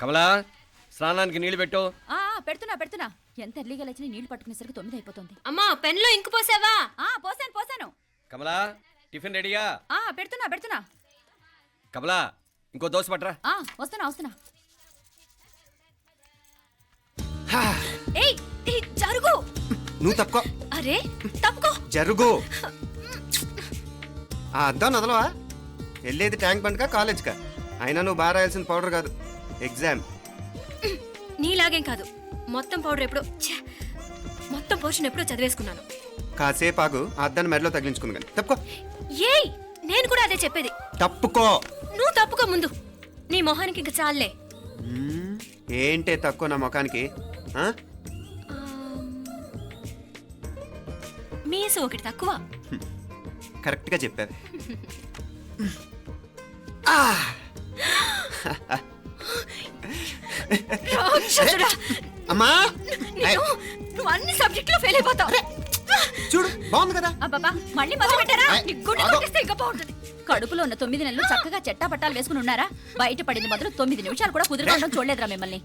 కమలా, స్నానానికి నీళ్లు పెట్టు. పెడుతున్నా. ఎంత ఎర్లీగా లేచిన నీళ్లు పట్టుకునేసరికి 9 అయిపోతుంది. అమ్మా, పెన్లో ఇంకు పోసావా? పోసాను. కమలా, టిఫిన్ రెడీయా? పెడుతున్నా. కమలా, ఇంకో దోశ పట్రా. వస్తున్నా. ఏయ్ జరుగు. నువ్వు తప్పుకో. అరే తప్పుకో. జరుగు. అద్దాం నదలవా? వెళ్ళేది ట్యాంక్ బండ్కా కాలేజ్కా? అయినా నువ్వు బాగా రాయాల్సిన పౌడర్ కాదు, ఎగ్జామ్. నీలాగేం కాదు. మొత్తం పౌడర్ ఎప్పుడో, మొత్తం పోర్షన్ ఎప్పుడో చదివేసుకున్నాను. కాసేపు ఆగు, ఆ అద్దాన్ని మెడలో తగిలించుకుంది కానీ. తప్పుకో. ఏయ్, నేను కూడా అదే చెప్పేది. తప్పుకో. నువ్వు తప్పుకో ముందు. నీ మొహానికి ఇంక చాలే. ఏంటే తక్కువ నా ముఖానికి? మీసు ఒకటి తక్కువ. కరెక్ట్గా చెప్పారు. అమ్మా, నువ్వు అన్ని సబ్జెక్టులో ఫెయిల్ అయిపోతావు. చూడు, బాగుంది కదా? అబ్బబ్బా, మళ్ళీ మొదలు పెట్టారా? ఇంకా బాగుంటుంది. కడుపులో ఉన్న 9 నెలలు చక్కగా చెట్టా పట్టాలు వేసుకుని ఉన్నారా? బయట పడింది మొదలు 9 నిమిషాలు కూడా కుదురుకోవడం చూడలేదురా మిమ్మల్ని.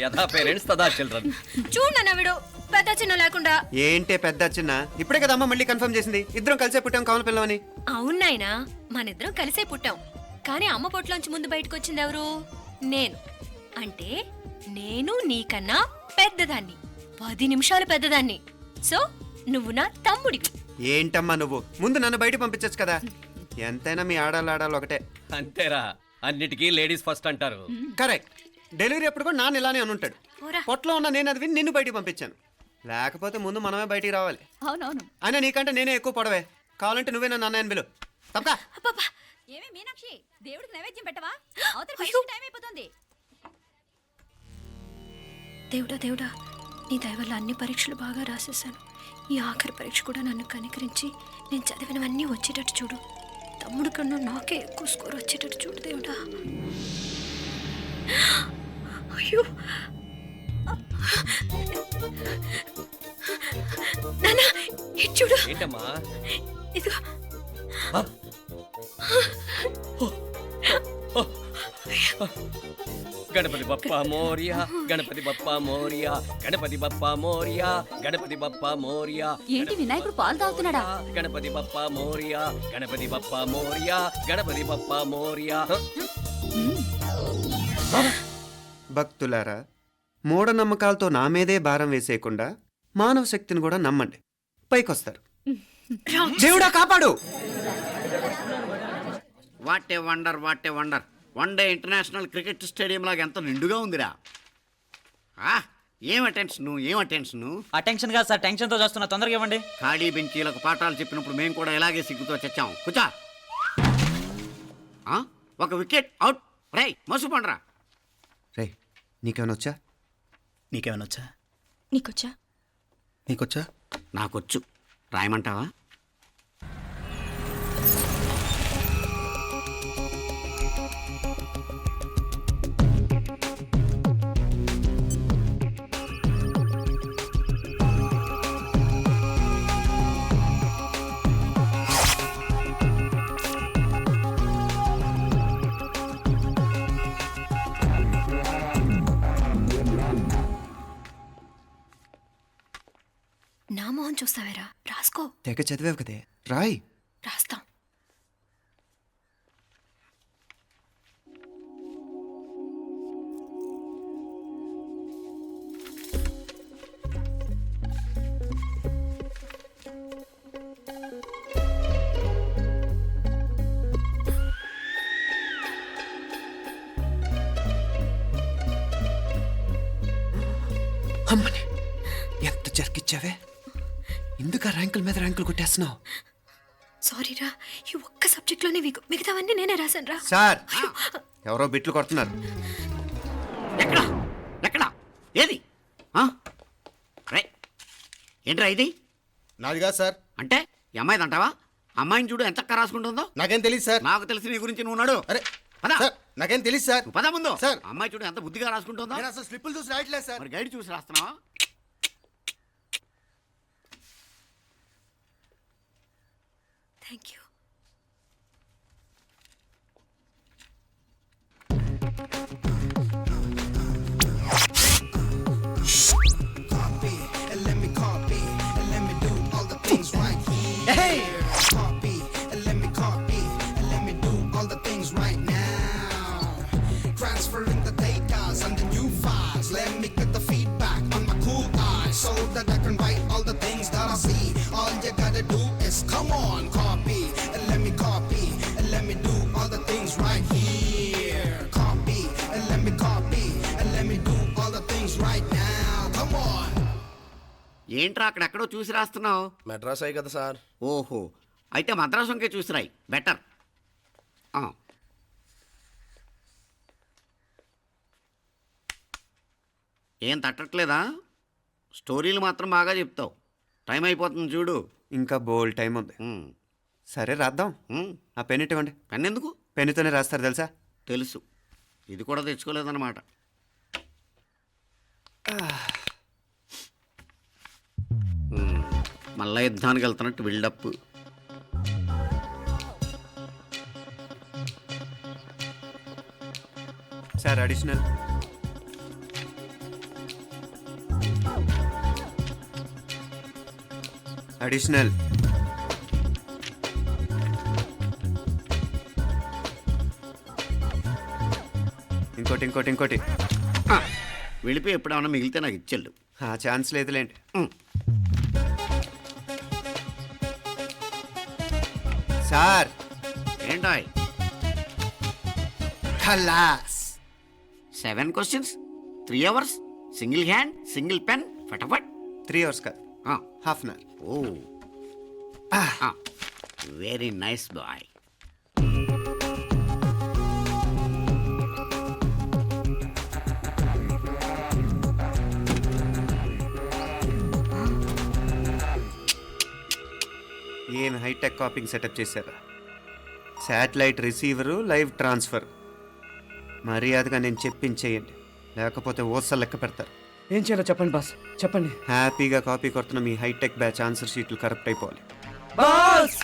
యథా పేరెంట్స్ తదా చిల్డ్రన్. చూడన్న వీడు పెద్ద చిన్న లేకుండా. ఏంటే పెద్ద చిన్న? ఇప్పుడే కదా అమ్మ మళ్ళీ కన్ఫర్మ్ చేసింది ఇద్దరం కలిసే పుట్టాం కావాలి పిల్లవని. అవునాయినా, మనిద్దరం కలిసే పుట్టాం. కానీ అమ్మ పొట్లోంచి ముందు బయటకు వచ్చింది ఎవరు? నేను. అంటే నేను నీకన్నా పెద్దదాన్ని, 10 నిమిషాలు పెద్దదాన్ని. సో నువ్వు నా తమ్ముడివి. ఏంటమ్మా నువ్వు? ముందు నన్ను బయట పంపించచ్చు కదా. ఎంతైనా మీ ఆడాలి ఒకటే. అంతేరా, అన్నిటికీ లేడీస్ ఫస్ట్ అంటారు. కరెక్ట్. డెలివరీ అప్పుడు కూడా నాన్న ఇలానే అనుంటాడు. పొట్టలో ఉన్న నేను అది విని నిన్ను బయటికి పంపించాను. లేకపోతే ముందు మనమే బయటికి రావాలి. అవునవును. అయినా నీకంటే నేనే ఎక్కువ పొడవే. కావాలంటే నువ్వే నన్ను అన్నయ్యను పిలు. తప్పకా. ఏమే మీనాక్షి, దేవుడికి నైవేద్యం పెట్టవా? టైం అయిపోతుంది. దేవుడా, నీ దయ వల్ల అన్ని పరీక్షలు బాగా రాసేసాను. ఈ ఆఖరి పరీక్ష కూడా నన్ను కనికరించి నేను చదివినవన్నీ వచ్చేటట్టు చూడు. తమ్ముడు కన్నా నాకే ఎక్కువ స్కోర్ వచ్చేటట్టు చూడు దేవుడా. అయ్యో నాన్న, ఇది చూడు. ఏంటమ్మా? ఇదిగో. గణపతి బప్పా మోరియా, గణపతి బప్పా మోరియా, గణపతి బప్పా మోరియా, గణపతి బప్పా మోరియా. ఏంటి వినాయకుడు పాలు తాగుతున్నాడా? గణపతి బప్పా మోరియా, గణపతి బప్పా మోరియా, గణపతి బప్పా మోరియా. భక్తులారా, మూఢనమ్మకాలతో నా మీదే భారం వేసేయకుండా మానవ శక్తిని కూడా నమ్మండి, పైకొస్తారు. దేవుడా కాపాడు. What a wonder. 1 day international cricket stadium లాగా ఎంత నిండుగా ఉందిరా. ఏం అటెన్షన్? అటెన్షన్ కాదు సార్, టెన్షన్తో చేస్తున్నా. తొందరగా ఇవ్వండి. ఖాళీ బెంచీలకు పాఠాలు చెప్పినప్పుడు మేము కూడా ఇలాగే సిగ్గుతో చచ్చాం. కూర్చో. ఒక వికెట్ అవుట్. రై మసు పండ్రా. రే, నీకేమైనా వచ్చా? నీకేమైనా వచ్చా? నీకొచ్చా? నాకొచ్చు. రాయమంటావా? నా మొహం చూస్తావేరా? రాసుకో. తెగ చదివావు కదే, రాయ్. రాస్తాం. అమ్మని ఎంత జరికిచ్చావే. ఎందుకు ర్యాంకుల మీద ర్యాంకులు కొట్టేస్తున్నావు? సారీరా, ఈ ఒక్క సబ్జెక్ట్లోనే మిగతావన్నీ నేనే రాశాను రా. సార్, ఎవరో బిట్లు కొడుతున్నారు. ఎక్కడ ఏది? ఏంట్రా ఇది? నాది కాదు సార్. అంటే ఈ అమ్మాయిది అంటావా? అమ్మాయిని చూడు ఎంత చక్కగా రాసుకుంటుందో. నాకేం తెలియదు సార్. నాకు తెలిసి నీ గురించి నువ్వు నాడు. అరే పదా. సార్, నాకేం తెలియదు సార్. పదా ముందు. సార్, అమ్మాయి చూడు ఎంత బుద్ధిగా రాసుకుంటుందో. నేను అసలు స్లిప్పులు చూసి రాయట్లేదు సార్. మరి గైడ్ చూసి రాస్తున్నావా? Thank you. ఏంట్రా అక్కడెక్కడో చూసి రాస్తున్నావు? మెడ్రాస్ అయ్యి కదా సార్. ఓహో, అయితే మద్రాసుకే చూసి రాయి, బెటర్. ఏం తట్టట్లేదా? స్టోరీలు మాత్రం బాగా చెప్తావు. టైం అయిపోతుంది చూడు. ఇంకా బోల్ టైం ఉంది. ఉమ్, సరే రాద్దాం. ఉమ్. ఆ పెన్ ఇవ్వండి. పెన్ ఎందుకు? పెన్నుతోనే రాస్తారు తెలుసా? తెలుసు. ఇది కూడా తెచ్చుకోలేదన్నమాట. మళ్ళా యుద్ధానికి వెళ్తున్నట్టు బిల్డప్. Sir additional. అడిషనల్. ఇంకోటి ఇంకోటి ఇంకోటి. వెళ్ళిపోయి ఎప్పుడేమన్నా మిగిలితే నాకు ఇచ్చెళ్ళు. ఆ ఛాన్స్ లేదులేండి. సార్ ఏంటాయ్? ఖలాస్. 7 questions, 3 hours, single hand, single pen, ఫటాఫట్. 3 hours కాదు, half an hour. Oh, very nice boy. ఏం హైటెక్ కాపింగ్ సెటప్ చేశారా? Satellite receiver, live transfer. మర్యాదగా నేను చెప్పించేయండి, లేకపోతే ఓసలు లెక్క పెడతారు. ఏం చేయాలో చెప్పండి బాస్, చెప్పండి. హ్యాపీగా కాపీ కొడుతున్న మీ హైటెక్ బ్యాచ్ ఆన్సర్ షీట్లు కరెక్ట్ అయిపోవాలి. బాస్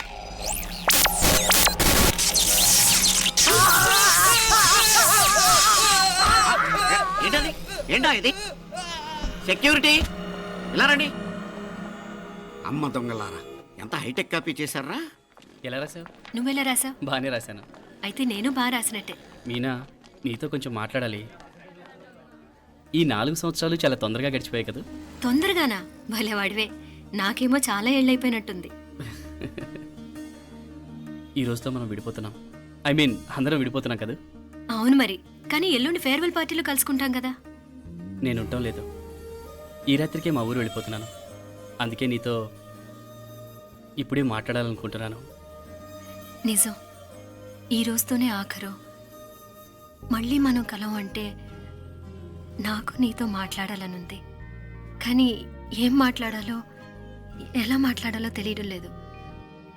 ఏంటది? ఏంటా ఇది? సెక్యూరిటీ ఇలా రండి. అమ్మ దొంగలారా, ఎంత హైటెక్ కాపీ చేశారా? ఎలా రాసావు? నువ్వెలా రాసావు? బాగానే రాశాను. అయితే నేను బాగా రాసినట్టే. మీనా, నీతో కొంచెం మాట్లాడాలి. ఈ 4 సంవత్సరాలు చాలా తొందరగా గడిచిపోయాయి కదా. తొందరగానా? భలేవాడివే. నాకేమో చాలా ఏళ్ళైపోయినట్టుంది. ఈ రోజుతో మనం విడిపోతున్నాం. ఐ మీన్ అందరం విడిపోతున్నాం కదా. అవును మరి, కానీ ఎల్లుండి ఫేర్వెల్ పార్టీలో కలుసుకుంటాం కదా. నేను ఉండటం లేదు. ఈ రాత్రికే మా ఊరు వెళ్ళిపోతున్నాను. అందుకే నీతో ఇప్పుడే మాట్లాడాలనుకుంటున్నాను. నిజం, ఈ రోజుతోనే ఆఖరు. మళ్ళీ మనం కలం అంటే నాకు నీతో మాట్లాడాలనుంది. కానీ ఏం మాట్లాడాలో, ఎలా మాట్లాడాలో తెలియడం లేదు.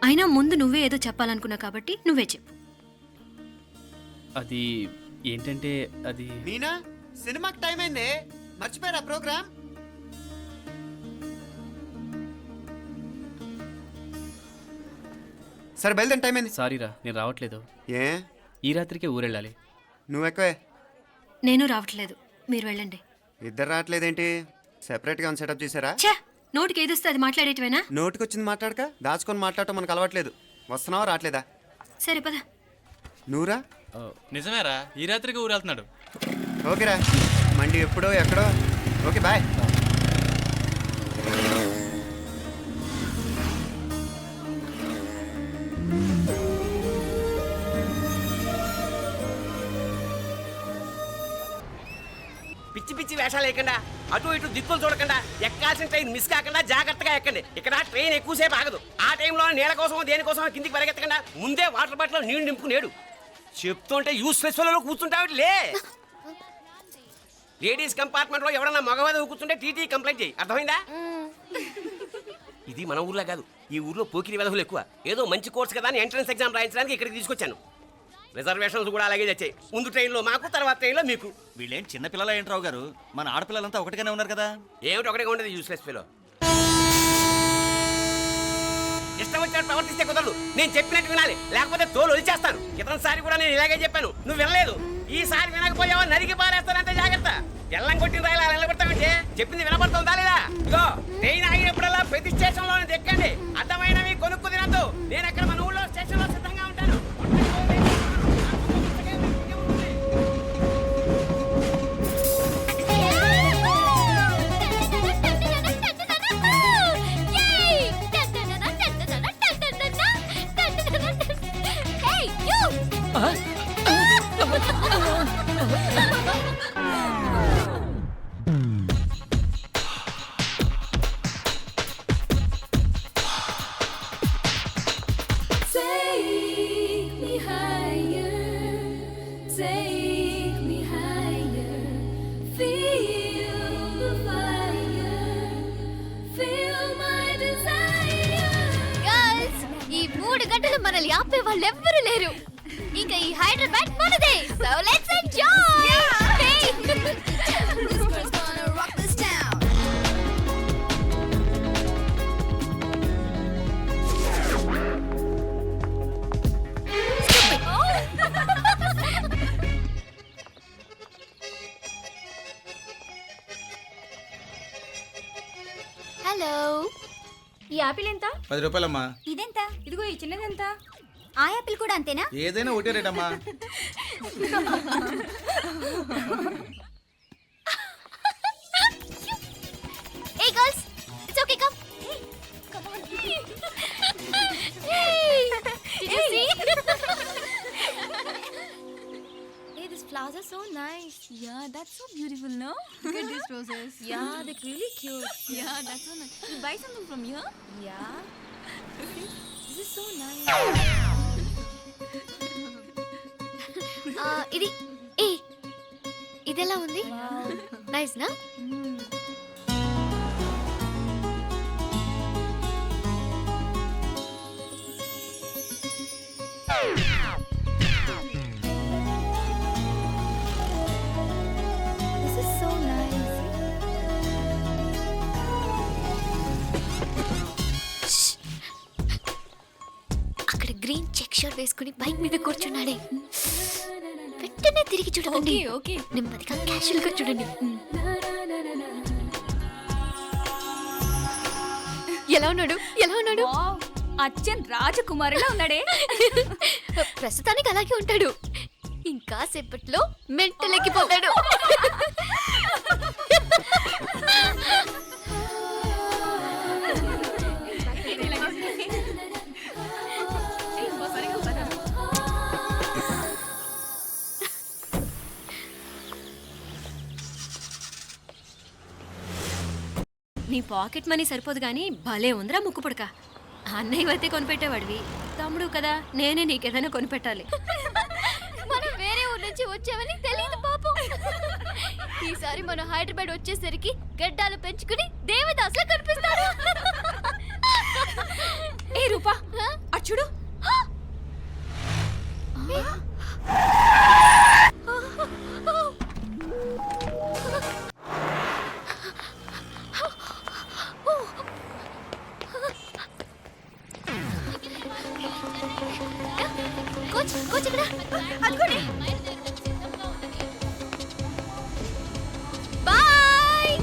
అయినా ముందు నువ్వే ఏదో చెప్పాలనుకున్నావు కాబట్టి నువ్వే చెప్పు. అది ఏంటంటే అది మీనా, సినిమాకి టైం అయింది, మర్చిపోయారా ప్రోగ్రామ్? సరే బయలుదేరి, టైం అయింది. సారీరా, నేను రావట్లేదు. ఏ? ఈ రాత్రికే ఊరెళ్ళాలి. నువ్వు ఎక్కువే. నేను రావట్లేదు, మీరు వెళ్ళండి. ఇద్దరు రావట్లేదేంటి? సెపరేట్గా సెటప్ చేశారా? ఛే, నోటికి ఏదొస్తే అది మాట్లాడేటివేనా? నోటికొచ్చింది మాట్లాడక దాచుకొని మాట్లాడటం మనకు అలవాట్లేదు. వస్తున్నావా రావట్లేదా? సరే పద. నువ్వురా. నిజమేరా, ఈ రాత్రికి ఊరు వెళ్తున్నాడు. ఓకేరా, మండి ఎప్పుడో ఎక్కడో. Okay bye. పిచ్చి పిచ్చి వేషాలు లేకుండా, అటు ఇటు దిక్కులు చూడకుండా, ఎక్కాల్సిన ట్రైన్ మిస్ కాకుండా జాగ్రత్తగా ఎక్కండి. ఇక్కడ ట్రైన్ ఎక్కువసేపు ఆగదు. ఆ టైంలో నీళ్ళ కోసం దేనికోసం కిందికి పరిగెత్తకుండా ముందే వాటర్ బాటిల్ నీళ్లు నింపుకునేడు. చెప్తుంటే యూస్లెస్ లో కూర్చుంటావు. లే, లేడీస్ కంపార్ట్మెంట్ లో ఎవడన్నా మగవాది కూర్చుంటే టీటీ కంప్లైంట్ చేయి, అర్థమైందా? ఇది మన ఊర్లో కాదు, ఈ ఊర్లో పోకిరి వెధవులు ఎక్కువ. ఏదో మంచి కోర్స్ కదా అని ఎంట్రన్స్ ఎగ్జామ్ రాయించడానికి ఇక్కడికి తీసుకొచ్చాను. రిజర్వేషన్స్ కూడా అలాగే తెచ్చాయి. ముందు ట్రైన్లో మాకు, తర్వాత ట్రైన్లో మీకు. వీళ్ళేం చిన్న పిల్లలు ఏంట్రావు గారు? మన ఆడపిల్లలంతా ఒకటిగానే ఉన్నారు కదా. ఏమిటి ఒకటిగా ఉండేది యూస్లెస్ ఫెలో? ఇష్టం వచ్చినట్టు ప్రవర్తిస్తే కుదరదు. నేను చెప్పినట్టు వినాలి, లేకపోతే తోలు వచ్చేస్తాను. క్రితంసారి కూడా నేను ఇలాగే చెప్పాను, నువ్వు వినలేదు. ఈసారి వినకపోయావో నరికి పారేస్తానంటే జాగ్రత్త. ఎల్లం కొట్టిన రాయిలా నిలబడతామంటే చెప్పింది వినపడుతుందా లేదా? ఇగో ట్రైన్ ఆగినప్పుడల్లా ప్రతి స్టేషన్లో ఎక్కండి. అర్థమైనవి కొనుక్కు తినద్దు. నేను అక్కడ మన ఊళ్ళో స్టేషన్లో సిద్ధంగా ఉంటాను. గర్ల్స్, ఈ 3 గంటలు మనల్ని ఆపే వాళ్ళు ఎవ్వరూ లేరు. ఇంకా ఈ హైదరాబాద్ మనదే. So let's enjoy. హలో, ఈ యాపిల్ ఎంత? 10 రూపాయలమ్మా. ఇదెంత? ఇదిగో ఈ చిన్నదెంత? ఆ యాపిల్ కూడా అంతేనా? ఏదైనా ఒకటే రేట్ అమ్మా. Hey girls, it's okay, come. Come on. Hey, did you see? Hey, these flowers are so nice. Yeah, that's so beautiful, no? Look at these roses. Yeah, they're really cute. Yeah, that's so nice. You buy something from here? Yeah. This is so nice. ఇది ఏ ఇదెలా ఉంది? Nice నా? This is so nice. Shh. అక్కడ green check shirt వేసుకుని bike మీద కూర్చున్నాడే. వెంటనే తిరిగి చూడండి. ఓకే, నెమ్మదిగా క్యాషువల్ గా చూడండి. ఎలా ఉన్నాడు? ఎలా ఉన్నాడు? అచ్చన్ రాజకుమారిలా ఉన్నాడే. ప్రస్తుతానికి అలాగే ఉంటాడు. ఇంకా సేపట్లో మెంటలెక్కిపోతాడు. నీ పాకెట్ మనీ సరిపోదు గానీ భలే ఉందిరా ముక్కు పుడక. అన్నయ్య అయితే కొనిపెట్టేవాడివి, తమ్ముడు కదా నేనే నీకేదైనా కొనిపెట్టాలి. మనం వేరే ఊరు నుంచి వచ్చామని తెలియదు పాపం. ఈసారి మనం హైదరాబాద్ వచ్చేసరికి గడ్డాలు పెంచుకుని దేవదాసులా కనిపిస్తాడు. ఏ రూపా, అటు చూడు. కోచ్ కోచ్ ఇక్కడ అనుకోండి. బాయ్.